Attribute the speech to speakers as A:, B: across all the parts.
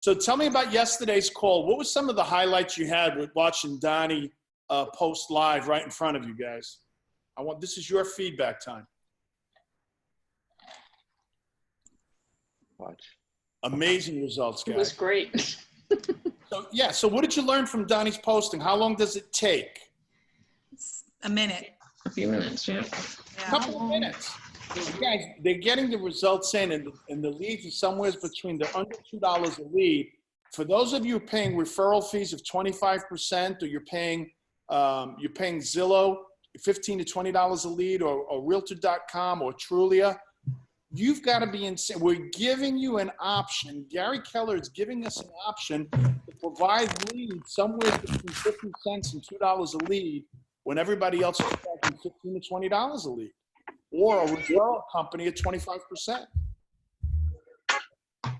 A: So tell me about yesterday's call. What was some of the highlights you had with watching Donnie post live right in front of you guys? This is your feedback time.
B: Watch.
A: Amazing results, guys.
C: It was great.
A: So what did you learn from Donnie's posting? How long does it take?
D: A minute.
C: A few minutes, yeah.
A: A couple of minutes. Guys, they're getting the results in, and the leads are somewhere between the under $2 a lead. For those of you paying referral fees of 25%, or you're paying Zillow $15 to $20 a lead, or Realtor.com or Trulia, you've got to be insane. We're giving you an option. Gary Keller is giving us an option to provide leads somewhere between 50 cents and $2 a lead when everybody else is charging $15 to $20 a lead, or a referral company at 25%.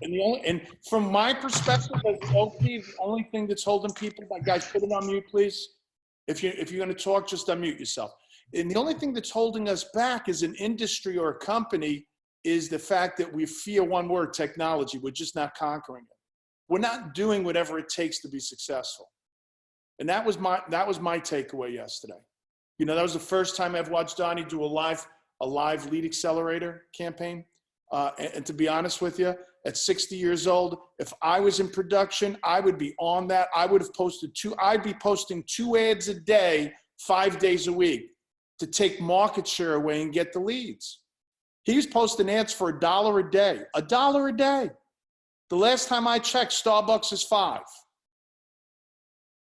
A: And from my perspective as the OP, the only thing that's holding people back, guys, put it on mute, please. If you're going to talk, just unmute yourself. And the only thing that's holding us back as an industry or a company is the fact that we fear one word, technology. We're just not conquering it. We're not doing whatever it takes to be successful. And that was my takeaway yesterday. You know, that was the first time I've watched Donnie do a live lead accelerator campaign. And to be honest with you, at 60 years old, if I was in production, I would be on that. I'd be posting 2 ads a day, 5 days a week to take market share away and get the leads. He was posting ads for $1 a day, $1 a day. The last time I checked, Starbucks is $5,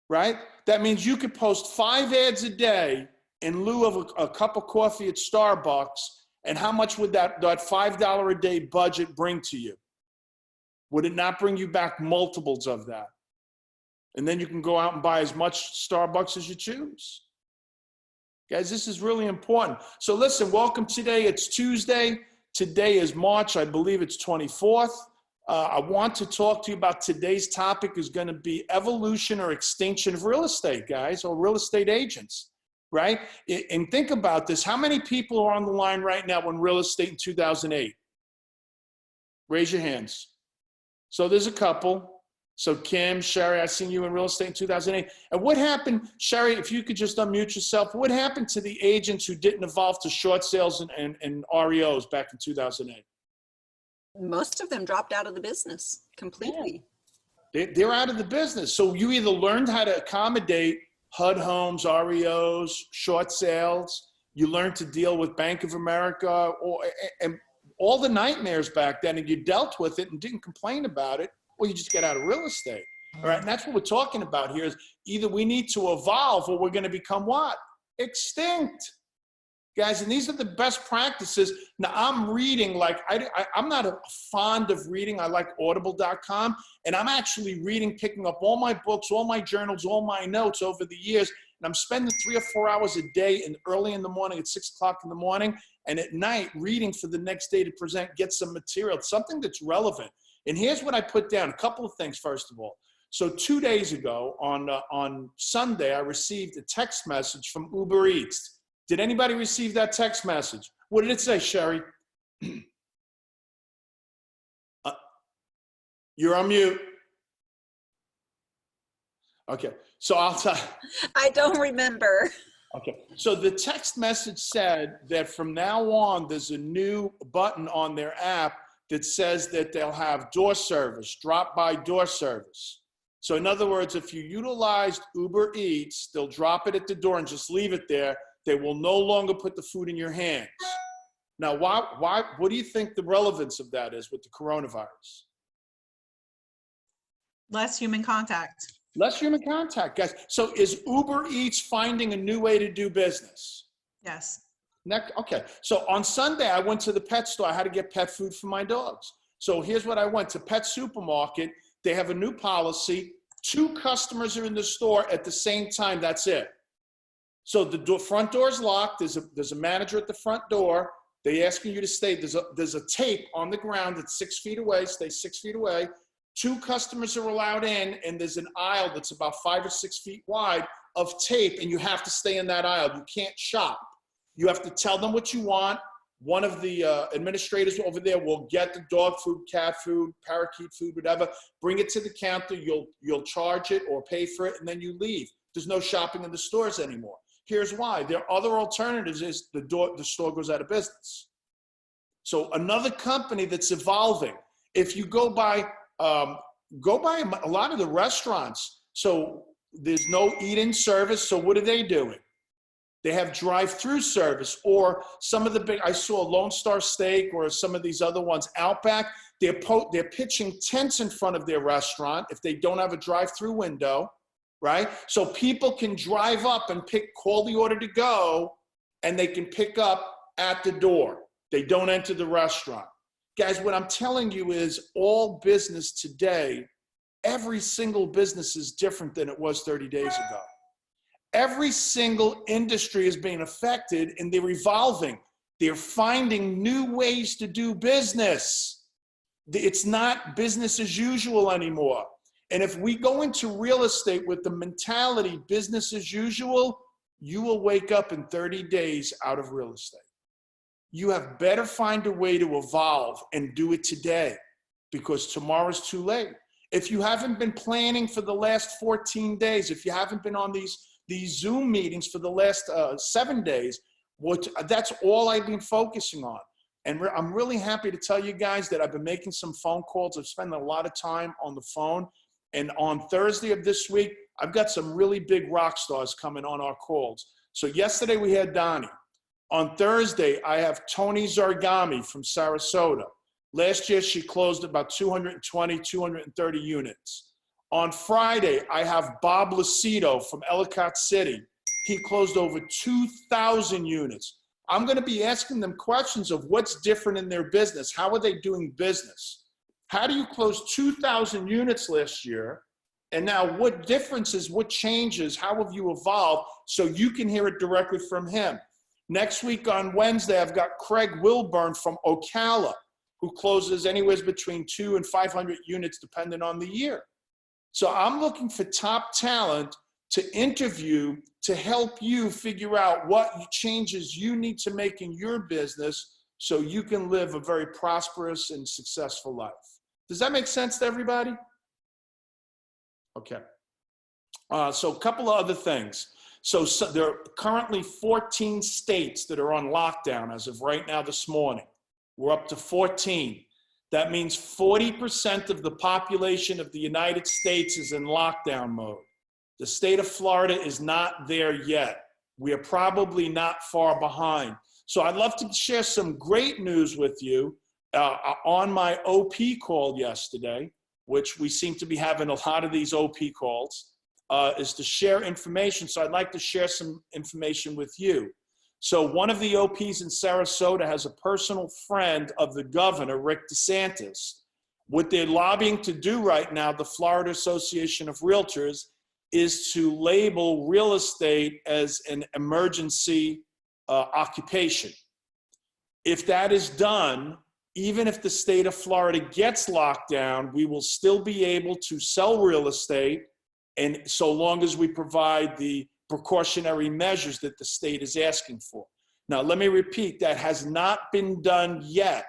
A: right? That means you could post 5 ads a day in lieu of a cup of coffee at Starbucks. And how much would that $5 a day budget bring to you? Would it not bring you back multiples of that? And then you can go out and buy as much Starbucks as you choose. Guys, this is really important. So listen, welcome today. It's Tuesday. Today is March, I believe it's 24th. I want to talk to you about today's topic is going to be evolution or extinction of real estate, guys, or real estate agents, right? And think about this. How many people are on the line right now in real estate in 2008? Raise your hands. So there's a couple. So Kim, Sherry, I seen you in real estate in 2008. And what happened, Sherry, if you could just unmute yourself, what happened to the agents who didn't evolve to short sales and REOs back in 2008?
E: Most of them dropped out of the business completely.
A: Yeah. They're out of the business. So you either learned how to accommodate HUD homes, REOs, short sales. You learned to deal with Bank of America and all the nightmares back then, and you dealt with it and didn't complain about it. Well, you just get out of real estate. All right. And that's what we're talking about here is either we need to evolve or we're going to become what? Extinct. Guys, and these are the best practices. Now, I'm reading, like, I'm not fond of reading. I like audible.com, and I'm actually reading, picking up all my books, all my journals, all my notes over the years, and I'm spending 3 or 4 hours a day and early in the morning at 6 o'clock in the morning, and at night reading for the next day to present, get some material, something that's relevant. And here's what I put down, a couple of things, first of all. So 2 days ago, on Sunday, I received a text message from Uber Eats. Did anybody receive that text message? What did it say, Sherry? You're on mute. Okay, so I'll tell you.
E: I don't remember.
A: Okay, so the text message said that from now on, there's a new button on their app that says that they'll have door service, drop-by door service. So in other words, if you utilized Uber Eats, they'll drop it at the door and just leave it there. They will no longer put the food in your hands. Now, what do you think the relevance of that is with the coronavirus?
D: Less human contact.
A: Less human contact, guys. So is Uber Eats finding a new way to do business?
D: Yes.
A: Okay, so on Sunday, I went to the pet store. I had to get pet food for my dogs. So here's what I went to Pet Supermarket. They have a new policy. 2 customers are in the store at the same time. That's it. So the front door is locked. There's a manager at the front door. They asking you to stay. There's a tape on the ground that's 6 feet away. Stay 6 feet away. 2 customers are allowed in, and there's an aisle that's about 5 or 6 feet wide of tape, and you have to stay in that aisle. You can't shop. You have to tell them what you want, one of the administrators over there will get the dog food, cat food, parakeet food, whatever, bring it to the counter, you'll charge it or pay for it, and then you leave. There's no shopping in the stores anymore. Here's why. There are other alternatives is the store goes out of business. So another company that's evolving, if you go by a lot of the restaurants, so there's no eat-in service, so what are they doing? They have drive-through service, or some of the big, I saw Lone Star Steak or some of these other ones, Outback, they're pitching tents in front of their restaurant if they don't have a drive-through window, right? So people can drive up and call the order to go, and they can pick up at the door. They don't enter the restaurant. Guys, what I'm telling you is all business today, every single business is different than it was 30 days ago. Every single industry is being affected, and they're evolving. They're finding new ways to do business. It's not business as usual anymore. And if we go into real estate with the mentality business as usual, you will wake up in 30 days out of real estate. You have better find a way to evolve and do it today, because tomorrow's too late. If you haven't been planning for the last 14 days, if you haven't been on these Zoom meetings for the last 7 days, that's all I've been focusing on. And I'm really happy to tell you guys that I've been making some phone calls. I've spent a lot of time on the phone. And on Thursday of this week, I've got some really big rock stars coming on our calls. So yesterday we had Donnie. On Thursday, I have Tony Zargami from Sarasota. Last year, she closed about 220, 230 units. On Friday, I have Bob Lucido from Ellicott City. He closed over 2,000 units. I'm going to be asking them questions of what's different in their business. How are they doing business? How do you close 2,000 units last year? And now what differences, what changes, how have you evolved? So you can hear it directly from him. Next week on Wednesday, I've got Craig Wilburn from Ocala, who closes anywhere between 200 and 500 units depending on the year. So I'm looking for top talent to interview to help you figure out what changes you need to make in your business so you can live a very prosperous and successful life. Does that make sense to everybody? Okay. So a couple of other things. So there are currently 14 states that are on lockdown as of right now this morning. We're up to 14. That means 40% of the population of the United States is in lockdown mode. The state of Florida is not there yet. We are probably not far behind. So I'd love to share some great news with you on my OP call yesterday, which we seem to be having a lot of these OP calls, is to share information. So I'd like to share some information with you. So one of the OPs in Sarasota has a personal friend of the governor, Rick DeSantis. What they're lobbying to do right now, the Florida Association of Realtors, is to label real estate as an emergency occupation. If that is done, even if the state of Florida gets locked down, we will still be able to sell real estate, and so long as we provide the precautionary measures that the state is asking for. Now, let me repeat, that has not been done yet.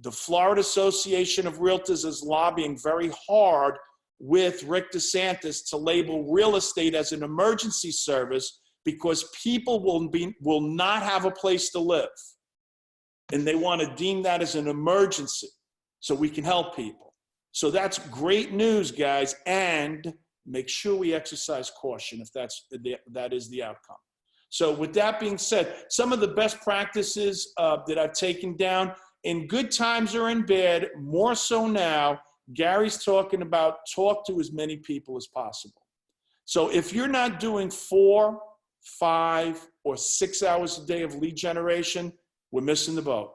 A: The Florida Association of Realtors is lobbying very hard with Rick DeSantis to label real estate as an emergency service because people will not have a place to live. And they want to deem that as an emergency so we can help people. So that's great news, guys, and make sure we exercise caution if that is the outcome. So with that being said, some of the best practices that I've taken down in good times or in bad, more so now, Gary's talking about talk to as many people as possible. So if you're not doing 4, 5, or 6 hours a day of lead generation, we're missing the boat.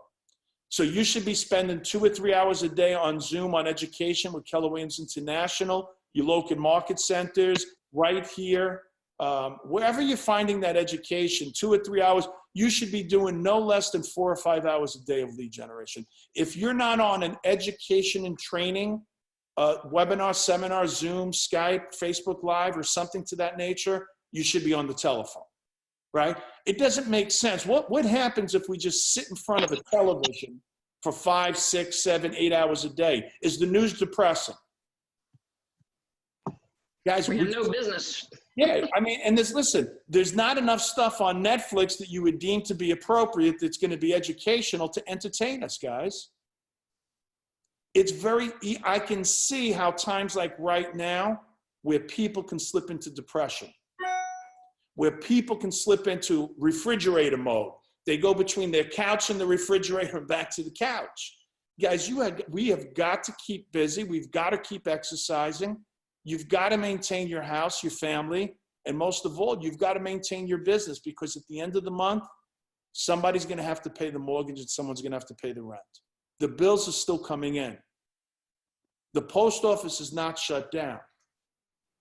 A: So you should be spending 2 or 3 hours a day on Zoom on education with Keller Williams International, your local market centers, right here, wherever you're finding that education, 2 or 3 hours, you should be doing no less than 4 or 5 hours a day of lead generation. If you're not on an education and training webinar, seminar, Zoom, Skype, Facebook Live, or something to that nature, you should be on the telephone. right? It doesn't make sense. What happens if we just sit in front of a television for 5, 6, 7, 8 hours a day? Is the news depressing? Guys,
B: We have no business.
A: yeah, I mean, and listen, there's not enough stuff on Netflix that you would deem to be appropriate that's going to be educational to entertain us, guys. It's I can see how times like right now, where people can slip into depression, where people can slip into refrigerator mode. They go between their couch and the refrigerator and back to the couch. Guys, we have got to keep busy. We've got to keep exercising. You've got to maintain your house, your family, and most of all, you've got to maintain your business, because at the end of the month, somebody's going to have to pay the mortgage and someone's going to have to pay the rent. The bills are still coming in. The post office is not shut down.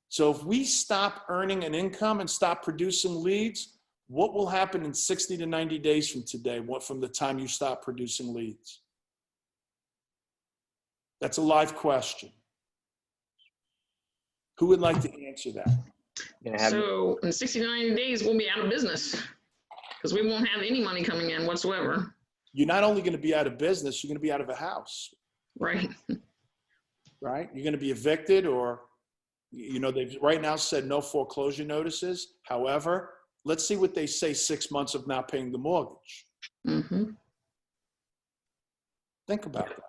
A: So if we stop earning an income and stop producing leads, what will happen in 60 to 90 days from today, from the time you stop producing leads? That's a live question. Who would like to answer that?
B: So in 60 to 90 days, we'll be out of business because we won't have any money coming in whatsoever.
A: You're not only going to be out of business, you're going to be out of a house.
B: Right.
A: Right? You're going to be evicted, or, you know, they've right now said no foreclosure notices. However, let's see what they say 6 months of not paying the mortgage.
B: Mm-hmm.
A: Think about that.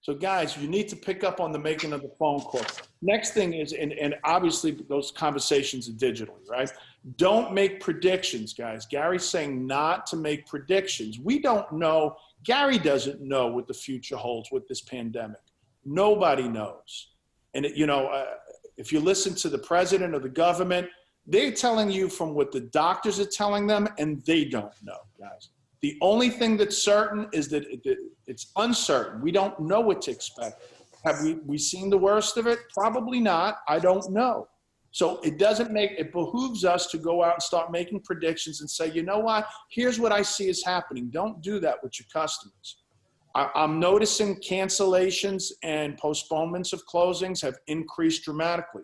A: So guys, you need to pick up on the making of the phone call. Next thing is, and obviously those conversations are digitally, right? Don't make predictions, guys. Gary's saying not to make predictions. We don't know. Gary doesn't know what the future holds with this pandemic. Nobody knows. And if you listen to the president or the government, they're telling you from what the doctors are telling them, and they don't know, guys. The only thing that's certain is that it's uncertain. We don't know what to expect. Have we seen the worst of it? Probably not. I don't know. So it behooves us to go out and start making predictions and say, you know what? Here's what I see is happening. Don't do that with your customers. I'm noticing cancellations and postponements of closings have increased dramatically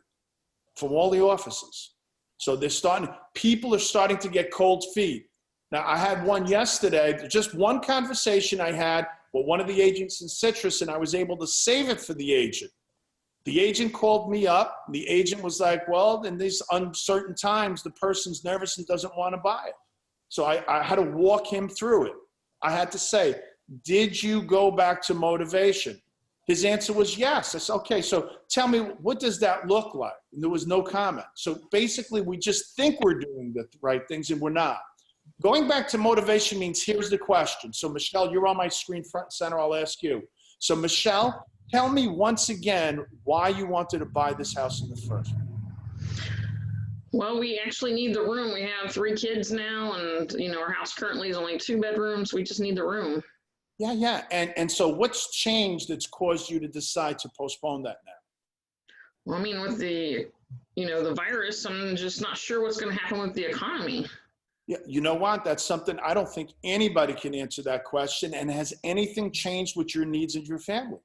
A: from all the offices. So people are starting to get cold feet. Now, I had one yesterday, just one conversation I had with one of the agents in Citrus, and I was able to save it for the agent. The agent called me up. The agent was like, well, in these uncertain times, the person's nervous and doesn't want to buy it. So I had to walk him through it. I had to say, did you go back to motivation? His answer was yes. I said, okay, so tell me, what does that look like? And there was no comment. So basically, we just think we're doing the right things, and we're not. Going back to motivation means, here's the question. So Michelle, you're on my screen front and center. I'll ask you. So Michelle, tell me once again why you wanted to buy this house in the first place.
B: Well, we actually need the room. We have 3 kids now, and our house currently is only 2 bedrooms. We just need the room.
A: Yeah. And so what's changed that's caused you to decide to postpone that now?
B: Well, I mean, with the virus, I'm just not sure what's going to happen with the economy.
A: Yeah, you know what? That's something I don't think anybody can answer that question. And has anything changed with your needs and your family?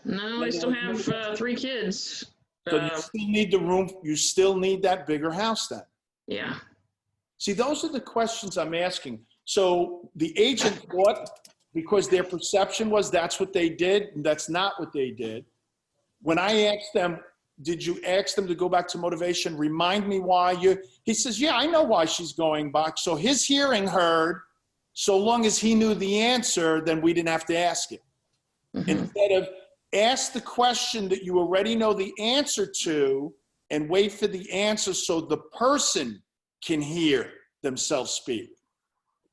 B: No, I still have 3 kids.
A: So you still need the room. You still need that bigger house then.
B: Yeah.
A: See, those are the questions I'm asking. So the agent thought, because their perception was that's what they did, and that's not what they did. When I asked them, did you ask them to go back to motivation? Remind me why he says, yeah, I know why she's going back. So his hearing heard, so long as he knew the answer, then we didn't have to ask it. Mm-hmm. Instead of ask the question that you already know the answer to and wait for the answer so the person can hear themselves speak.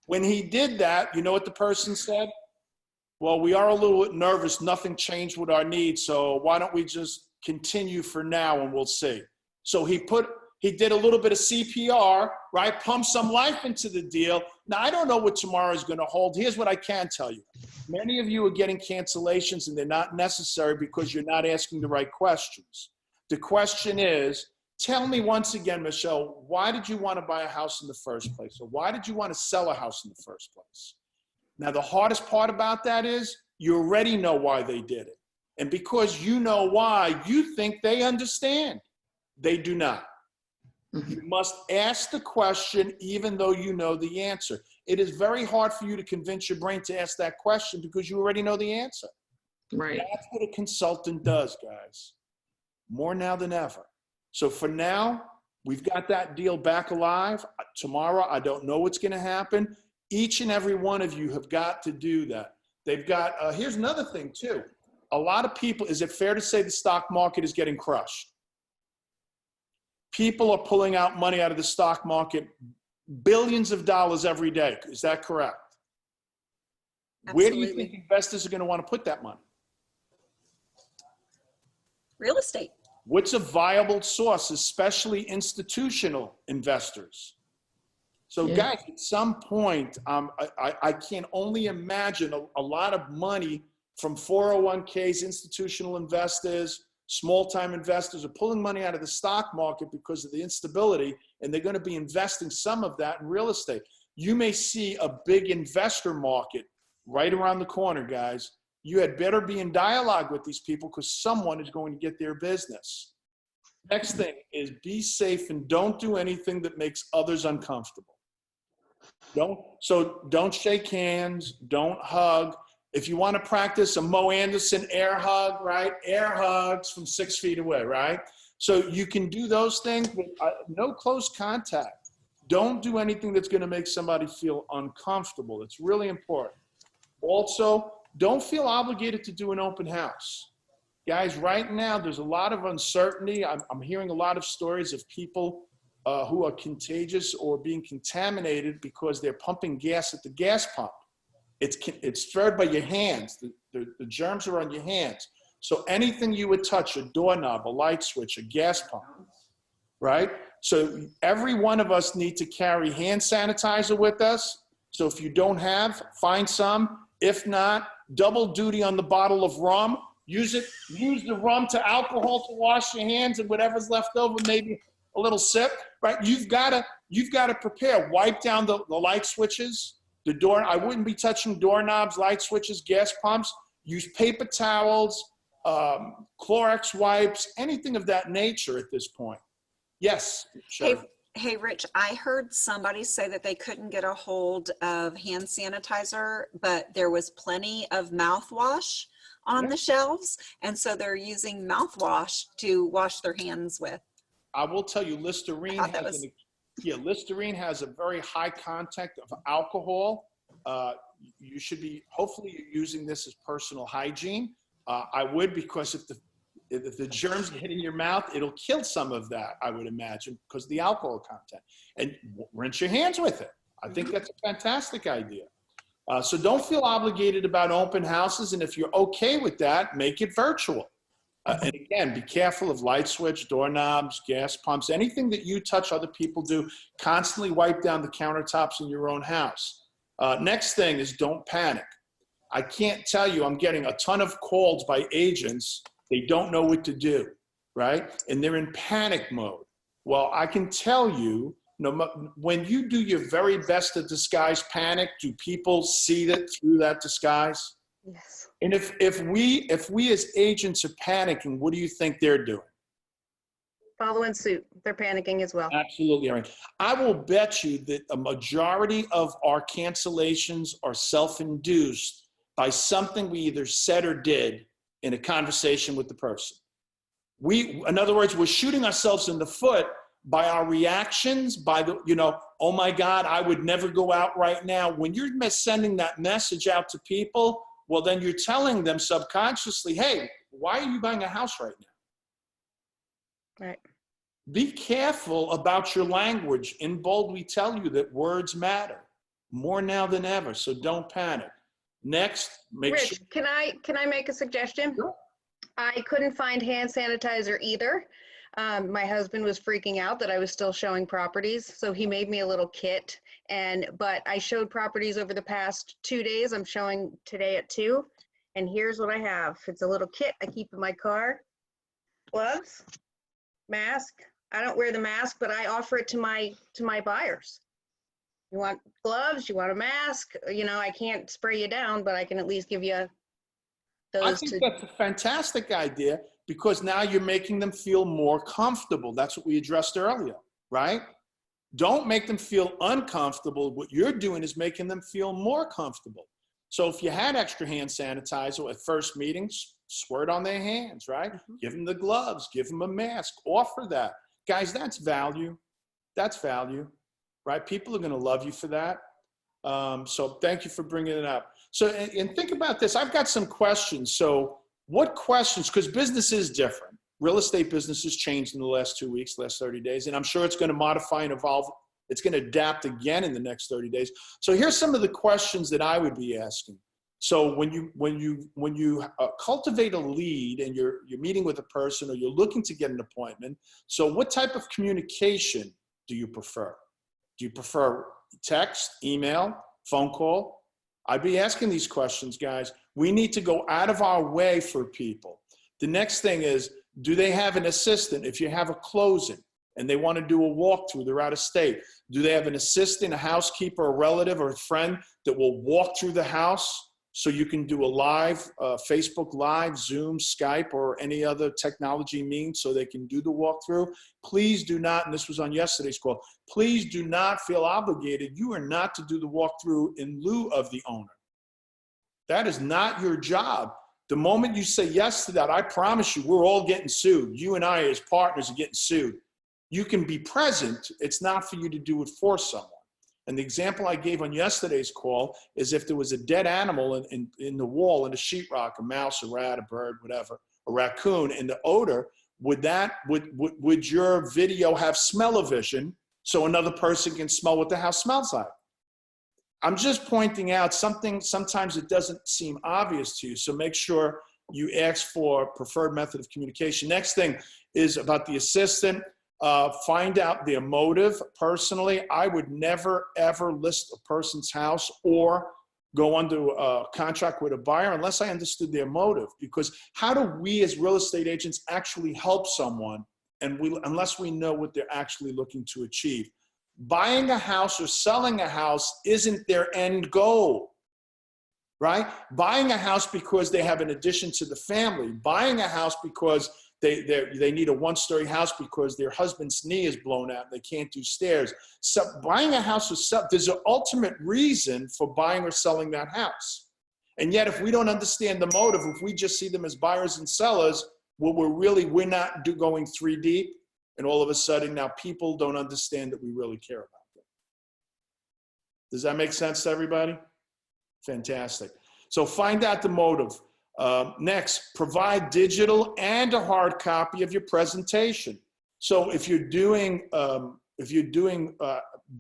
A: When he did that, you know what the person said? Well, we are a little bit nervous. Nothing changed with our needs. So why don't we just continue for now and we'll see. So he did a little bit of CPR, right? Pumped some life into the deal. Now, I don't know what tomorrow is going to hold. Here's what I can tell you. Many of you are getting cancellations and they're not necessary because you're not asking the right questions. The question is, tell me once again, Michelle, why did you want to buy a house in the first place? Or why did you want to sell a house in the first place? Now, the hardest part about that is you already know why they did it. And because you know why, you think they understand. They do not. You must ask the question even though you know the answer. It is very hard for you to convince your brain to ask that question because you already know the answer.
B: Right.
A: That's what a consultant does, guys. More now than ever. So for now, we've got that deal back alive. Tomorrow, I don't know what's going to happen. Each and every one of you have got to do that. They've got, here's another thing too. A lot of people, is it fair to say the stock market is getting crushed? People are pulling out money out of the stock market, billions of dollars every day. Is that correct?
E: Absolutely.
A: Where do you think investors are going to want to put that money?
E: Real estate.
A: What's a viable source, especially institutional investors? So
B: Yeah.
A: guys, at some point, I can only imagine a lot of money from 401ks, institutional investors, small-time investors are pulling money out of the stock market because of the instability, and they're going to be investing some of that in real estate. You may see a big investor market right around the corner, guys. You had better be in dialogue with these people because someone is going to get their business. Next thing is be safe and don't do anything that makes others uncomfortable. Don't shake hands, don't hug. If you want to practice a Mo Anderson air hug, right? Air hugs from 6 feet away, right? So you can do those things, but no close contact. Don't do anything that's going to make somebody feel uncomfortable. It's really important. Also, don't feel obligated to do an open house. Guys, right now, there's a lot of uncertainty. I'm hearing a lot of stories of people who are contagious or being contaminated because they're pumping gas at the gas pump. It's spread by your hands. The germs are on your hands. So anything you would touch, a doorknob, a light switch, a gas pump, right? So every one of us need to carry hand sanitizer with us. So if you don't have, find some. If not, double duty on the bottle of rum. Use the rum to alcohol to wash your hands and whatever's left over, maybe a little sip, right? You've got to prepare. Wipe down the light switches. The door, I wouldn't be touching doorknobs, light switches, gas pumps. Use paper towels, Clorox wipes, anything of that nature at this point. Yes, sure.
E: Hey, Rich, I heard somebody say that they couldn't get a hold of hand sanitizer, but there was plenty of mouthwash on the shelves. And so they're using mouthwash to wash their hands with.
A: I will tell you, Listerine Listerine has a very high content of alcohol. You should be, hopefully you're using this as personal hygiene. I would, because if the germs get in your mouth, it'll kill some of that, I would imagine, because of the alcohol content. And rinse your hands with it. I think that's a fantastic idea. So don't feel obligated about open houses. And if you're okay with that, make it virtual. And again, be careful of light switch, doorknobs, gas pumps, anything that you touch other people do. Constantly wipe down the countertops in your own house. Next thing is don't panic. I can't tell you, I'm getting a ton of calls by agents. They don't know what to do, right? And they're in panic mode. Well, I can tell you, when you do your very best to disguise panic, do people see that through that disguise?
C: Yes.
A: And if we as agents are panicking, what do you think they're doing?
C: Following suit. They're panicking as well.
A: Absolutely, Erin. I will bet you that a majority of our cancellations are self-induced by something we either said or did in a conversation with the person. In other words, we're shooting ourselves in the foot by our reactions, by the, oh my God, I would never go out right now. When you're sending that message out to people, well, then you're telling them subconsciously, hey, why are you buying a house right now?
C: Right.
A: Be careful about your language. In bold, we tell you that words matter more now than ever, so don't panic. Next, make
C: Rich,
A: sure.
C: can I make a suggestion?
A: Sure.
C: I couldn't find hand sanitizer either. My husband was freaking out that I was still showing properties, so he made me a little kit. But I showed properties over the past 2 days. I'm showing today at 2, and here's what I have. It's a little kit I keep in my car. Gloves, mask. I don't wear the mask, but I offer it to my buyers. You want gloves? You want a mask? I can't spray you down, but I can at least give you those.
A: I think that's a fantastic idea because now you're making them feel more comfortable. That's what we addressed earlier. right? Don't make them feel uncomfortable. What you're doing is making them feel more comfortable. So if you had extra hand sanitizer at first meetings, squirt on their hands, right? Give them the gloves, give them a mask, offer that. Guys, that's value. That's value, right? People are going to love you for that. So thank you for bringing it up. So, and think about this. I've got some questions. So what questions, because business is different. Real estate business has changed in the last 2 weeks, last 30 days, and I'm sure it's going to modify and evolve. It's going to adapt again in the next 30 days. So here's some of the questions that I would be asking. So when you cultivate a lead and you're meeting with a person or you're looking to get an appointment, so what type of communication do you prefer? Do you prefer text, email, phone call? I'd be asking these questions, guys. We need to go out of our way for people. The next thing is, do they have an assistant? If you have a closing and they want to do a walkthrough, they're out of state. Do they have an assistant, a housekeeper, a relative, or a friend that will walk through the house so you can do a live, Facebook Live, Zoom, Skype, or any other technology means so they can do the walkthrough? Please do not, and this was on yesterday's call, please do not feel obligated. You are not to do the walkthrough in lieu of the owner. That is not your job. The moment you say yes to that, I promise you, we're all getting sued. You and I as partners are getting sued. You can be present. It's not for you to do it for someone. And the example I gave on yesterday's call is if there was a dead animal in the wall, in a sheetrock, a mouse, a rat, a bird, whatever, a raccoon, and the odor, would your video have smell-o-vision so another person can smell what the house smells like? I'm just pointing out something, sometimes it doesn't seem obvious to you, so make sure you ask for preferred method of communication. Next thing is about the assistant. Find out their motive. Personally, I would never, ever list a person's house or go under a contract with a buyer unless I understood their motive. Because how do we as real estate agents actually help someone unless we know what they're actually looking to achieve? Buying a house or selling a house isn't their end goal, right? Buying a house because they have an addition to the family. Buying a house because they need a one-story house because their husband's knee is blown out and they can't do stairs. So buying a house or there's an ultimate reason for buying or selling that house. And yet if we don't understand the motive, if we just see them as buyers and sellers, we're not going 3 deep. And all of a sudden now people don't understand that we really care about them. Does that make sense to everybody? Fantastic. So find out the motive. Next, provide digital and a hard copy of your presentation. So if you're doing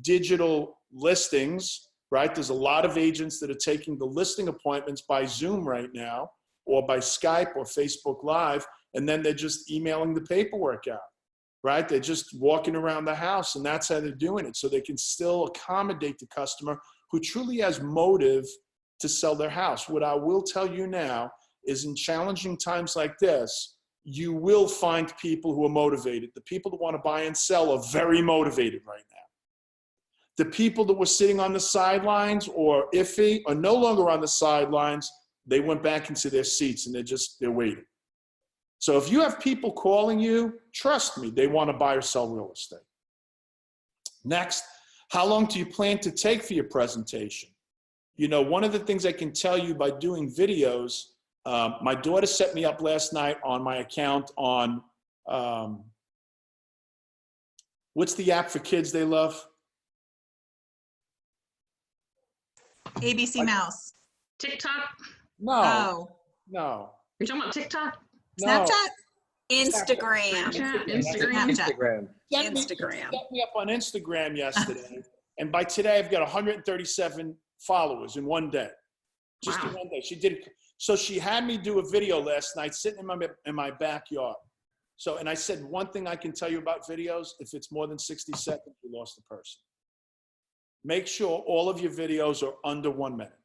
A: digital listings, right? There's a lot of agents that are taking the listing appointments by Zoom right now, or by Skype or Facebook Live, and then they're just emailing the paperwork out, right? They're just walking around the house, and that's how they're doing it. So they can still accommodate the customer who truly has motive to sell their house. What I will tell you now is in challenging times like this, you will find people who are motivated. The people that want to buy and sell are very motivated right now. The people that were sitting on the sidelines or iffy are no longer on the sidelines. They went back into their seats and they're waiting. So if you have people calling you, trust me, they want to buy or sell real estate. Next, how long do you plan to take for your presentation? You know, one of the things I can tell you by doing videos, my daughter set me up last night on my account on, what's the app for kids they love?
D: ABC Mouse.
B: TikTok?
A: No,
D: Oh,
A: no.
B: You're talking about TikTok?
A: No.
D: Snapchat?
E: Instagram.
B: Instagram.
D: Snapchat.
E: Instagram.
A: Set me up on Instagram yesterday, and by today I've got 137 followers in one day. Just in one day. She did. So she had me do a video last night sitting in my backyard. So, and I said, one thing I can tell you about videos, if it's more than 60 seconds, you lost the person. Make sure all of your videos are under 1 minute.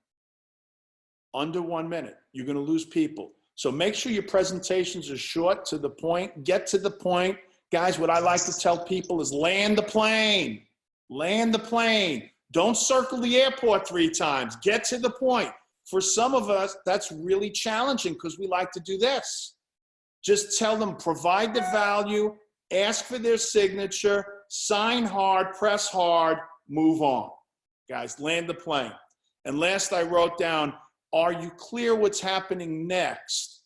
A: Under 1 minute. You're going to lose people. So make sure your presentations are short, to the point, get to the point. Guys, what I like to tell people is land the plane. Land the plane. Don't circle the airport 3 times. Get to the point. For some of us, that's really challenging because we like to do this. Just tell them, provide the value, ask for their signature, sign hard, press hard, move on. Guys, land the plane. And last I wrote down, are you clear what's happening next?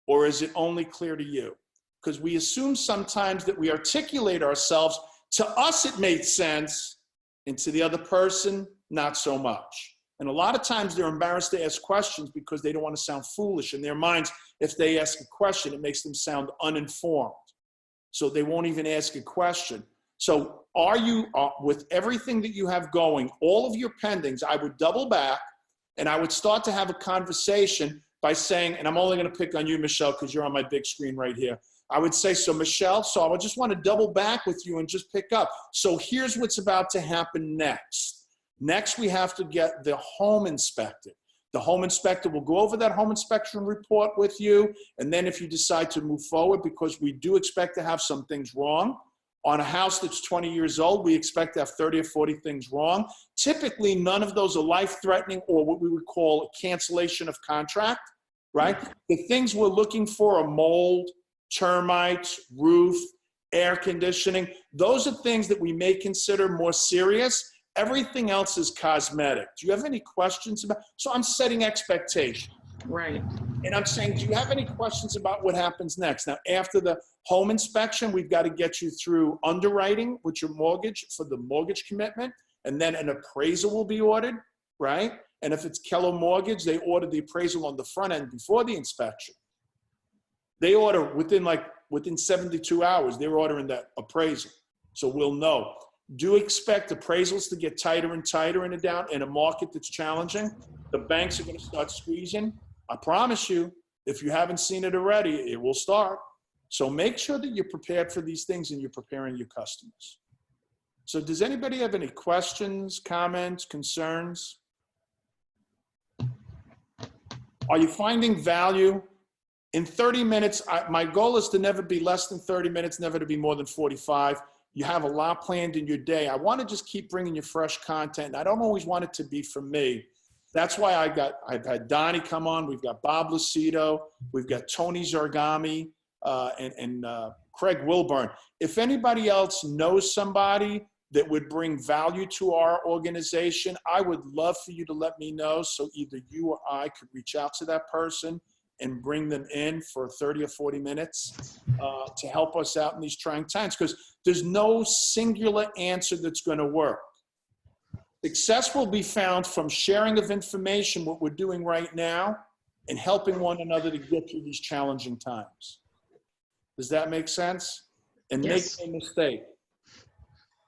A: Or is it only clear to you? Because we assume sometimes that we articulate ourselves. To us, it made sense, and to the other person, not so much. And a lot of times they're embarrassed to ask questions because they don't want to sound foolish. In their minds, if they ask a question, it makes them sound uninformed. So they won't even ask a question. So are you, with everything that you have going, all of your pendings, I would double back and I would start to have a conversation by saying, and I'm only going to pick on you, Michelle, because you're on my big screen right here. I would say, so Michelle, so I just want to double back with you and just pick up. So here's what's about to happen next. Next, we have to get the home inspected. The home inspector will go over that home inspection report with you. And then if you decide to move forward, because we do expect to have some things wrong, on a house that's 20 years old, we expect to have 30 or 40 things wrong. Typically, none of those are life-threatening or what we would call a cancellation of contract, right? The things we're looking for are mold, termites, roof, air conditioning. Those are things that we may consider more serious. Everything else is cosmetic. Do you have any questions about? So I'm setting expectations.
B: Right.
A: And I'm saying, do you have any questions about what happens next? Now, after the home inspection, we've got to get you through underwriting with your mortgage for the mortgage commitment. And then an appraisal will be ordered, right? And if it's Keller Mortgage, they order the appraisal on the front end before the inspection. They order within 72 hours, they're ordering that appraisal. So we'll know. Do expect appraisals to get tighter and tighter in a market that's challenging. The banks are going to start squeezing. I promise you, if you haven't seen it already, it will start. So make sure that you're prepared for these things and you're preparing your customers. So does anybody have any questions, comments, concerns? Are you finding value? In 30 minutes, my goal is to never be less than 30 minutes, never to be more than 45. You have a lot planned in your day. I want to just keep bringing you fresh content. I don't always want it to be for me. That's why I've had Donnie come on. We've got Bob Lucido. We've got Tony Zargami and Craig Wilburn. If anybody else knows somebody that would bring value to our organization, I would love for you to let me know so either you or I could reach out to that person and bring them in for 30 or 40 minutes to help us out in these trying times, because there's no singular answer that's going to work. Success will be found from sharing of information, what we're doing right now, and helping one another to get through these challenging times. Does that make sense? And
B: Yes.
A: make no mistake,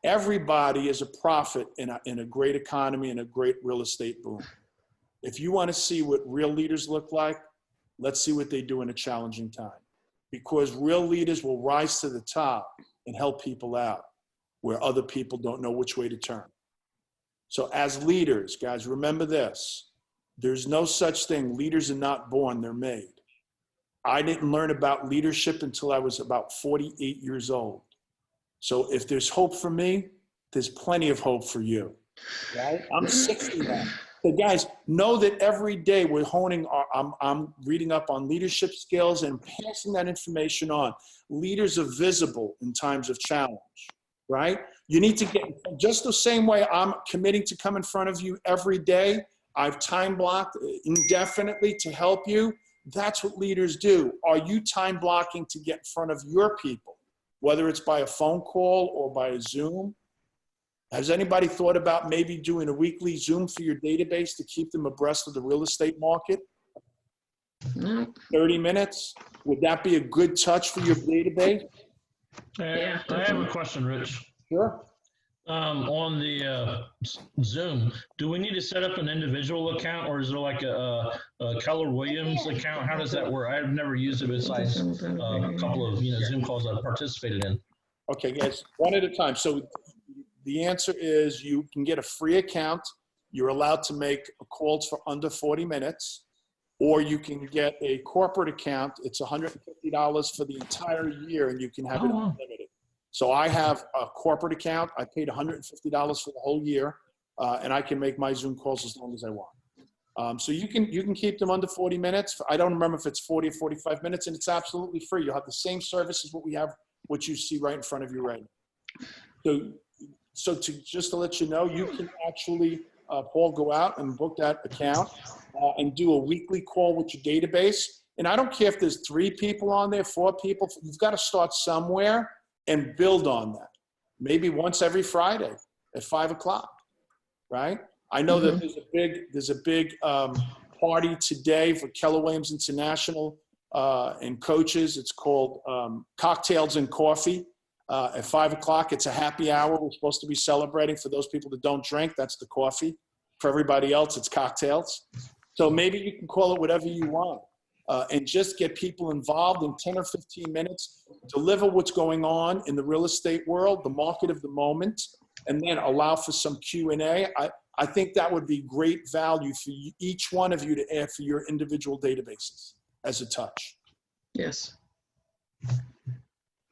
A: everybody is a prophet in a great economy and a great real estate boom. If you want to see what real leaders look like, let's see what they do in a challenging time. Because real leaders will rise to the top and help people out where other people don't know which way to turn. So as leaders, guys, remember this. There's no such thing. Leaders are not born, they're made. I didn't learn about leadership until I was about 48 years old. So if there's hope for me, there's plenty of hope for you. Right? I'm 60 now. So guys, know that every day we're honing I'm reading up on leadership skills and passing that information on. Leaders are visible in times of challenge, right? You need to get, just the same way I'm committing to come in front of you every day. I've time blocked indefinitely to help you. That's what leaders do. Are you time blocking to get in front of your people, whether it's by a phone call or by a Zoom? Has anybody thought about maybe doing a weekly Zoom for your database to keep them abreast of the real estate market?
B: No.
A: 30 minutes? Would that be a good touch for your database?
B: Yeah,
F: I have a question, Rich.
A: Sure.
F: On the Zoom, do we need to set up an individual account, or is there like a Keller Williams account? How does that work? I've never used it besides a couple of Zoom calls I've participated in.
A: Okay, guys, one at a time. So the answer is you can get a free account. You're allowed to make calls for under 40 minutes, or you can get a corporate account. It's $150 for the entire year, and you can have it unlimited. So I have a corporate account. I paid $150 for the whole year, and I can make my Zoom calls as long as I want. So you can keep them under 40 minutes. I don't remember if it's 40 or 45 minutes, and it's absolutely free. You'll have the same service as what we have, what you see right in front of you right now. So just to let you know, you can actually, Paul, go out and book that account and do a weekly call with your database. And I don't care if there's 3 people on there, 4 people, you've got to start somewhere and build on that. Maybe once every Friday at 5 o'clock, right? I know that there's a big party today for Keller Williams International and coaches. It's called Cocktails and Coffee. At 5 o'clock, it's a happy hour. We're supposed to be celebrating. For those people that don't drink, that's the coffee. For everybody else, it's cocktails. So maybe you can call it whatever you want and just get people involved in 10 or 15 minutes, deliver what's going on in the real estate world, the market of the moment, and then allow for some Q&A. I think that would be great value for each one of you to add for your individual databases as a touch.
B: Yes.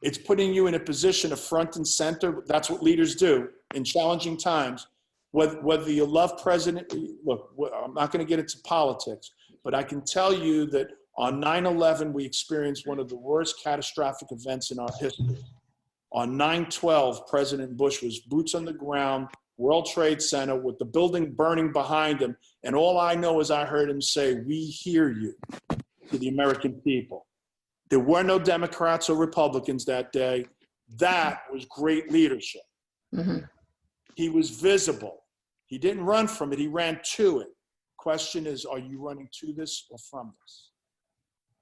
A: It's putting you in a position of front and center. That's what leaders do in challenging times. Whether you love president, look, I'm not going to get into politics, but I can tell you that on 9/11, we experienced one of the worst catastrophic events in our history. On 9/12, President Bush was boots on the ground, World Trade Center, with the building burning behind him. And all I know is I heard him say, "We hear you," to the American people. There were no Democrats or Republicans that day. That was great leadership. He was visible. He didn't run from it. He ran to it. Question is, are you running to this or from this?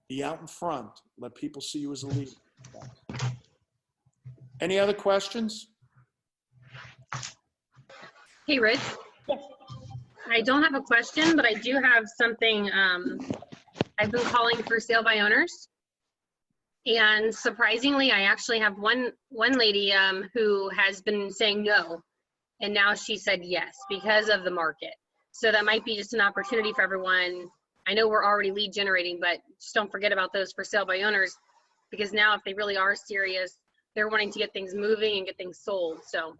A: Be out in front. Let people see you as a leader. Any other questions?
G: Hey, Rich. I don't have a question, but I do have something. I've been calling for sale by owners. And surprisingly, I actually have one lady who has been saying no. And now she said yes because of the market. So that might be just an opportunity for everyone. I know we're already lead generating, but just don't forget about those for sale by owners, because now if they really are serious, they're wanting to get things moving and get things sold. So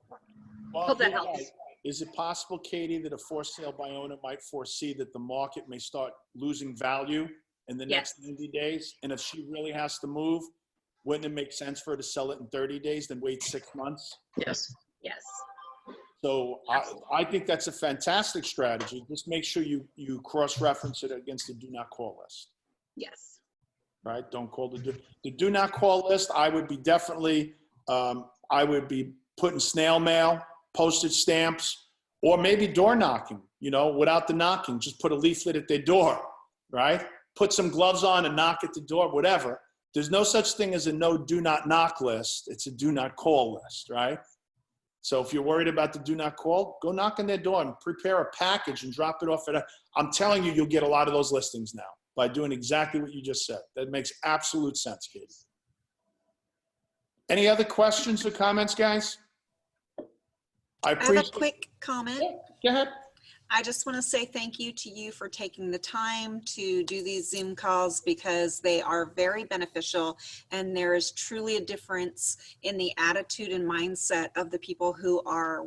G: hope that helps.
A: Right. Is it possible, Katie, that a for sale by owner might foresee that the market may start losing value in the next 90 days? And if she really has to move, wouldn't it make sense for her to sell it in 30 days than wait 6 months?
B: Yes.
G: Yes.
A: So I think that's a fantastic strategy. Just make sure you cross-reference it against the do not call list.
G: Yes.
A: Right? Don't call the do not call list. I would be definitely, I would be putting snail mail, postage stamps, or maybe door knocking, without the knocking. Just put a leaflet at their door, right? Put some gloves on and knock at the door, whatever. There's no such thing as a do not knock list. It's a do not call list, right? So if you're worried about the do not call, go knock on their door and prepare a package and drop it off at I'm telling you, you'll get a lot of those listings now by doing exactly what you just said. That makes absolute sense, Katie. Any other questions or comments, guys?
E: I have a quick comment.
A: Go ahead.
E: I just want to say thank you to you for taking the time to do these Zoom calls, because they are very beneficial, and there is truly a difference in the attitude and mindset of the people who are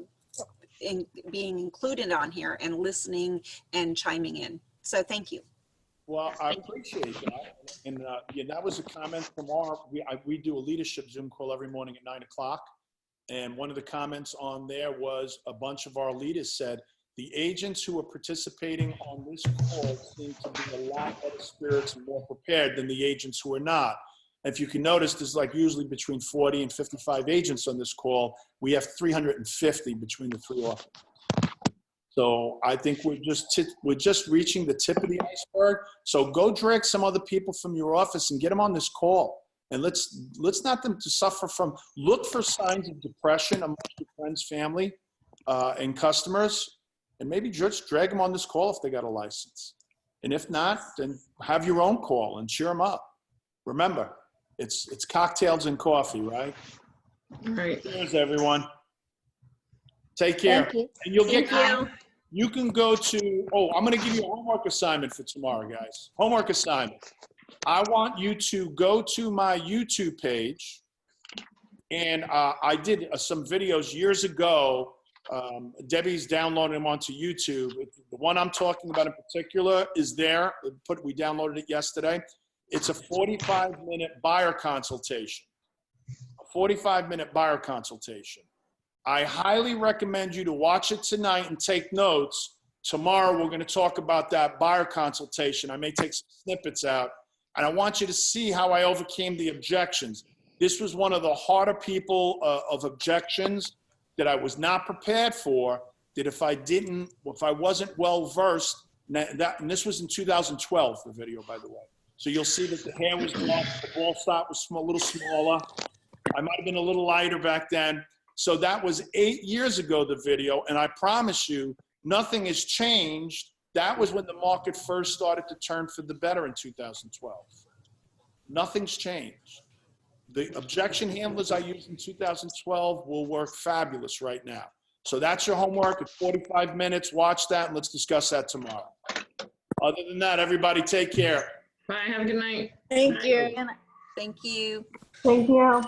E: being included on here and listening and chiming in. So thank you.
A: Well, I appreciate that. And that was a comment from we do a leadership Zoom call every morning at 9 o'clock. And one of the comments on there was a bunch of our leaders said, the agents who are participating on this call seem to be a lot better spirits and more prepared than the agents who are not. If you can notice, there's usually between 40 and 55 agents on this call. We have 350 between the 3 offices. So I think we're just reaching the tip of the iceberg. So go drag some other people from your office and get them on this call. And let's not them to suffer from, look for signs of depression amongst your friends, family, and customers. And maybe just drag them on this call if they got a license. And if not, then have your own call and cheer them up. Remember, it's cocktails and coffee, right?
B: Right.
A: Cheers, everyone. Take care.
C: Thank you.
A: And you'll
G: Thank
A: get,
G: you.
A: you can go to, I'm going to give you a homework assignment for tomorrow, guys. Homework assignment. I want you to go to my YouTube page. And I did some videos years ago. Debbie's downloading them onto YouTube. The one I'm talking about in particular is there. We downloaded it yesterday. It's a 45-minute buyer consultation. A 45-minute buyer consultation. I highly recommend you to watch it tonight and take notes. Tomorrow, we're going to talk about that buyer consultation. I may take some snippets out, and I want you to see how I overcame the objections. This was one of the harder people of objections that I was not prepared for, that if I wasn't well-versed, and this was in 2012, the video, by the way. So you'll see that the hair was dark, the ball stop was a little smaller. I might have been a little lighter back then. So that was 8 years ago, the video, and I promise you, nothing has changed. That was when the market first started to turn for the better in 2012. Nothing's changed. The objection handlers I used in 2012 will work fabulous right now. So that's your homework. It's 45 minutes. Watch that, and let's discuss that tomorrow. Other than that, everybody take care.
B: Bye, have a good night.
H: Thank you.
E: Thank you.
H: Thank you.